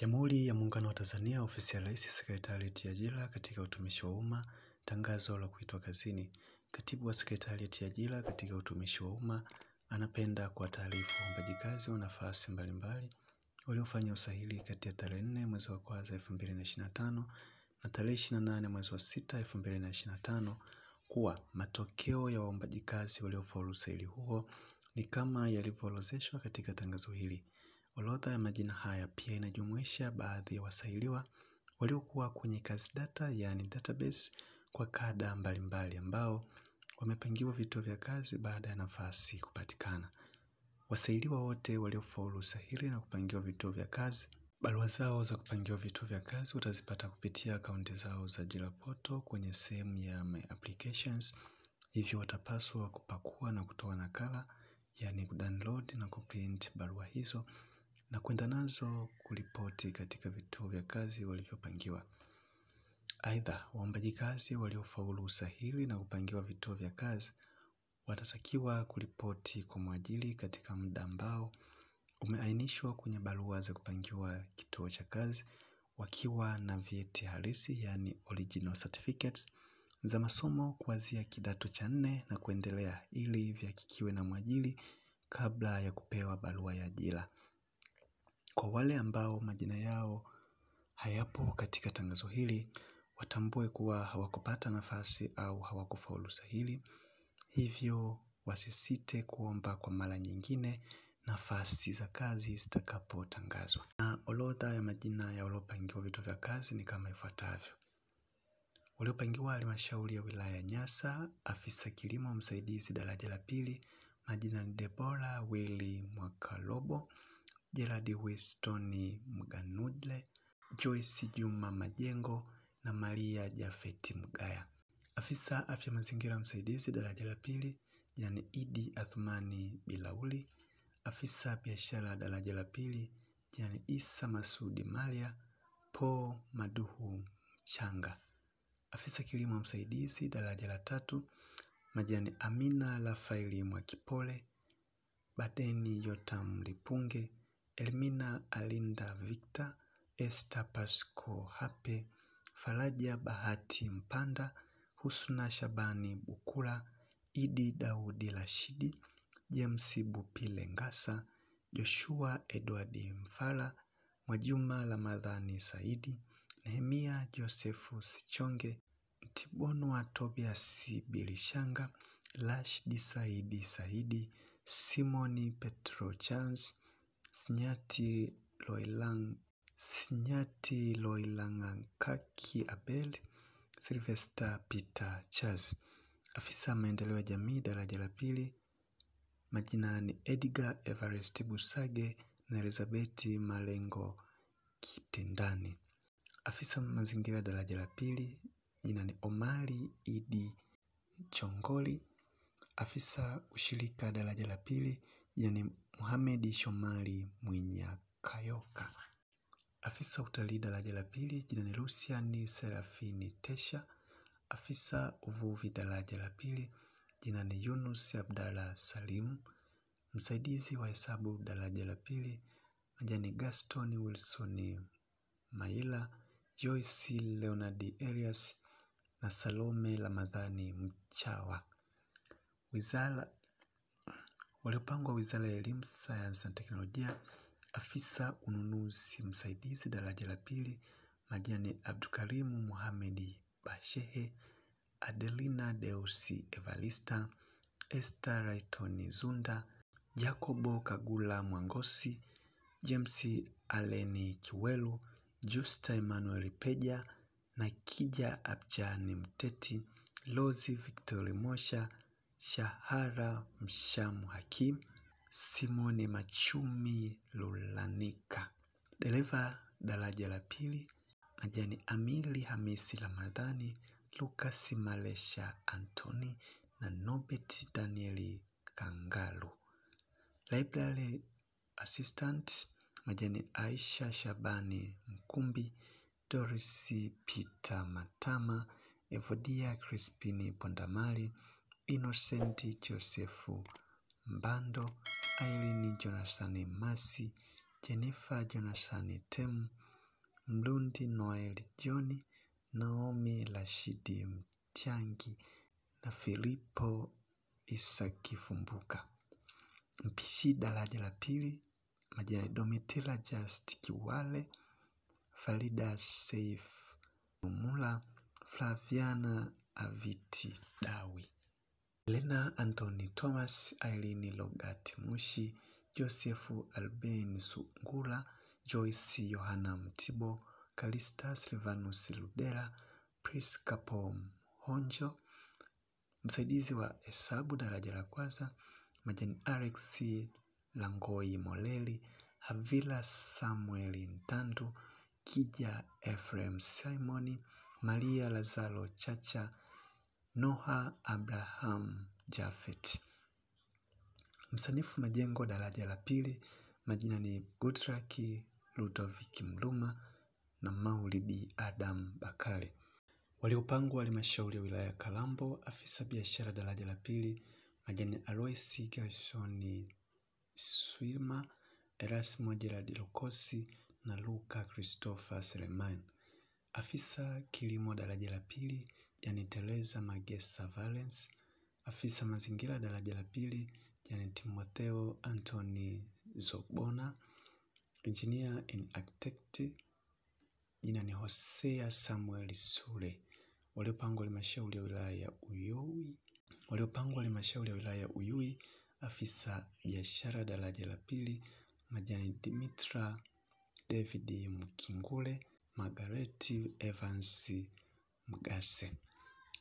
Jamhuri ya Muungano wa Tanzania, Ofisi ya Rais, Sekretarieti ya Ajira katika Utumishi wa Umma, tangazo la kuitwa kazini. Katibu wa Sekretarieti ya Ajira katika Utumishi wa Umma anapenda kuwataarifu waombaji kazi wa nafasi mbalimbali waliofanya usahili kati ya tarehe 4 mwezi wa kwanza 2025 na tarehe 28 mwezi wa 6 2025 kuwa matokeo ya waombaji kazi waliofaulu usahili huo ni kama yalivyoorodheshwa katika tangazo hili. Orodha ya majina haya pia inajumuisha baadhi ya wasahiliwa waliokuwa kwenye kazi data, yani database, kwa kada mbalimbali ambao wamepangiwa vituo vya kazi baada ya nafasi kupatikana. Wasahiliwa wote waliofaulu usahili na kupangiwa vituo vya kazi, barua zao za kupangiwa vituo vya kazi utazipata kupitia akaunti zao za ajira portal kwenye sehemu ya my applications. Hivyo watapaswa kupakua na kutoa nakala, yani kudownload na kuprint barua hizo na kwenda nazo kuripoti katika vituo vya kazi walivyopangiwa. Aidha, waombaji kazi waliofaulu usahili na kupangiwa vituo vya kazi watatakiwa kuripoti kwa mwajiri katika muda ambao umeainishwa kwenye barua za kupangiwa kituo cha kazi, wakiwa na vyeti halisi, yani original certificates za masomo kuanzia kidato cha 4 na kuendelea, ili vihakikiwe na mwajiri kabla ya kupewa barua ya ajira. Kwa wale ambao majina yao hayapo katika tangazo hili, watambue kuwa hawakupata nafasi au hawakufaulu usahili, hivyo wasisite kuomba kwa mara nyingine nafasi za kazi zitakapotangazwa. Na orodha ya majina ya waliopangiwa vituo vya kazi ni kama ifuatavyo. Waliopangiwa halmashauri ya wilaya Nyasa, afisa kilimo msaidizi daraja la pili, majina ni Deborah Willy Mwakalobo, Gerard Weston Mganudle, Joyce Juma Majengo na Maria Jafeti Mgaya. Afisa afya mazingira msaidizi daraja la pili, yani Idi Athmani Bilauli. Afisa biashara daraja la pili, yani Isa Masudi Malia Po Maduhu Changa. Afisa kilimo msaidizi daraja la 3, majina ni Amina Rafaeli Mwakipole, Badeni Yotam Lipunge, Elmina Alinda Victor, Esther Pasco Hape, Faraja Bahati Mpanda, Husna Shabani Bukula, Idi Daudi Rashidi, James Bupile Ngasa, Joshua Edward Mfala, Mwajuma Ramadhani Saidi, Nehemia Josefu Sichonge, Tibonwa Tobias Bilishanga, Rashidi Saidi, Simoni Petro Charles, Sinyati Loilangakaki Abel, Sylvester Peter Charles. Afisa maendeleo ya jamii daraja la pili, majina ni Edgar Everest Busage na Elizabeth Malengo Kitendani. Afisa mazingira daraja la pili, jina ni Omari Idi Chongoli. Afisa ushirika daraja la pili, jina ni Muhamedi Shomari Mwinyakayoka. Afisa utalii daraja la pili, jina ni Luciani Serafini Tesha. Afisa uvuvi daraja la pili, jina ni Yunus Abdalla Salim. Msaidizi wa hesabu daraja la pili, majina ni Gaston Wilson Maila, Joyce Leonard Elias na Salome Ramadhani Mchawa. Waliopangwa Wizara ya Elimu, Sayansi na Teknolojia. Afisa ununuzi msaidizi daraja la pili, majina ni Abdukarimu Muhamedi Bashehe, Adelina Deusi Evarista, Esther Raitoni Zunda, Jacobo Kagula Mwangosi, James Aleni Kiwelu, Justa Emmanuel Peja na Kija Abjani Mteti, Lozi Victor Mosha, Shahara Mshamu Hakim, Simone Machumi Lulanika. Dereva daraja la pili, majina ni Amili Hamisi Ramadhani, Lucas Malesha Anthony na Nobet Danieli Kangalu. Library assistant, majina ni Aisha Shabani Mkumbi, Doris Peter Matama, Evodia Crispini Pondamali, Innocent Josefu Mbando, Irene Jonathan Masi, Jennifer Jonathan Temu, Mlundi Noel John, Naomi Rashidi Mtiangi na Filipo Isaki Fumbuka. Mpishi daraja la pili, majina ni Domitila Just Kiwale, Farida Saif Mumula, Flaviana Aviti Dawi, Elena Anthony Thomas, Irene Logati Mushi, Josefu Albeni Sungula, Joyce Yohana Mtibo, Kalista Silvanus Ludela, Priska Pom Honjo. Msaidizi wa hesabu daraja la kwanza, majani Alex Langoi Moleli, Havila Samuel Ntandu, Kija Ephraim Simoni, Maria Lazaro Chacha, Noha Abraham Jafet. Msanifu majengo daraja la pili, majina ni Gutraki Ludovic Mluma na Maulidi Adam Bakari. Waliopangwa halmashauri ya wilaya Kalambo, afisa biashara daraja la pili, majani Aloisi Gershoni Swima, Erasmo Gerard Lukosi na Luka Christopher Selemani. Afisa kilimo daraja la pili, yani Teresa Magesa Valence. Afisa mazingira daraja la pili, yani Timotheo Anthony Zobona. Engineer in architect, jina ni Hosea Samuel Sule. Waliopangwa halmashauri ya wilaya ya Uyui, afisa biashara daraja la pili, majani Dimitra David Mkingule, Margaret Evans Mgase.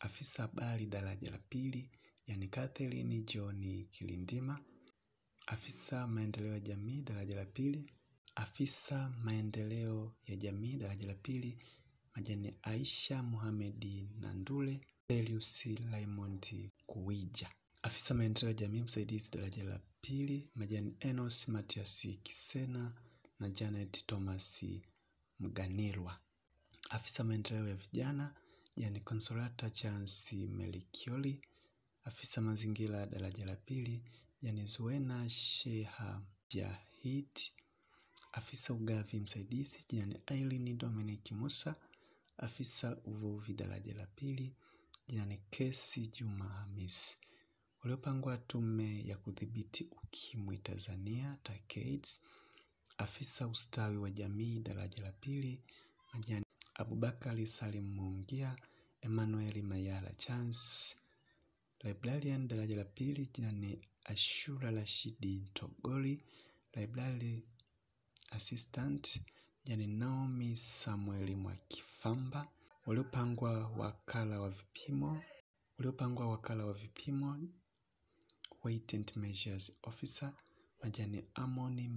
Afisa habari daraja la pili, yani Catherine John Kilindima. Afisa maendeleo ya jamii daraja la pili, majani Aisha Mohamedi Nandule, Elius Raymond Kuwija. Afisa maendeleo ya jamii msaidizi daraja la pili, majani Enos Matias Kisena na Janet Thomas Mganirwa. Afisa maendeleo ya vijana, yani Consolata Chance Melikioli. Afisa mazingira daraja la pili, yani Zuena Sheha Jahid. Afisa ugavi msaidizi, yani Aileen Dominic Musa. Afisa uvuvi daraja la pili, yani Kesi Juma Hamis. Waliopangwa tume ya kudhibiti ukimwi Tanzania TACAIDS. Afisa ustawi wa jamii daraja la pili, majani Abubakari Salim Mungia, Emmanuel Mayala Chance. Librarian daraja la pili, yani Ashura Rashidi Togoli. Library assistant, yani Naomi Samuel Mwakifamba. Waliopangwa wakala wa vipimo weight and measures officer, majani Amoni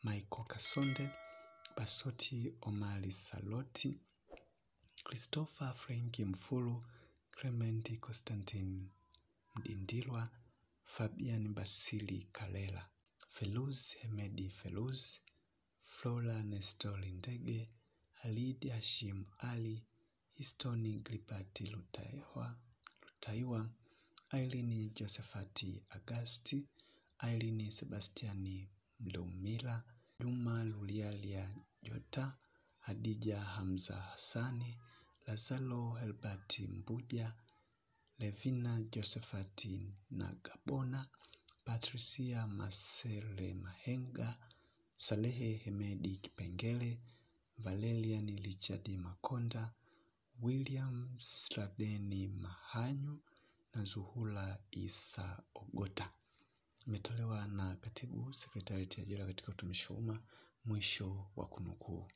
Michael Kasonde, Basoti Omari Saloti, Christopher Franki Mfulu, Clement Constantine Mdindilwa, Fabian Basili Kalela, Feluz Hemedi Feluz, Flora Nestori Ndege, Halid Hashim Ali, Histoni Gripati Lutaiwa, Aileen Josephati Agasti, Aileen Sebastiani Mlumila, Juma Lulialia Jota, Hadija Hamza Hassani, Lazaro Helbati Mbuja, Levina Josephati Nagabona, Patricia Masele Mahenga, Salehe Hemedi Kipengele, Valerian Richard Makonda, William Sladeni Mahanyu na Zuhula Isa Ogota. Imetolewa na Katibu Sekretarieti ya Ajira katika Utumishi wa Umma. Mwisho wa kunukuu.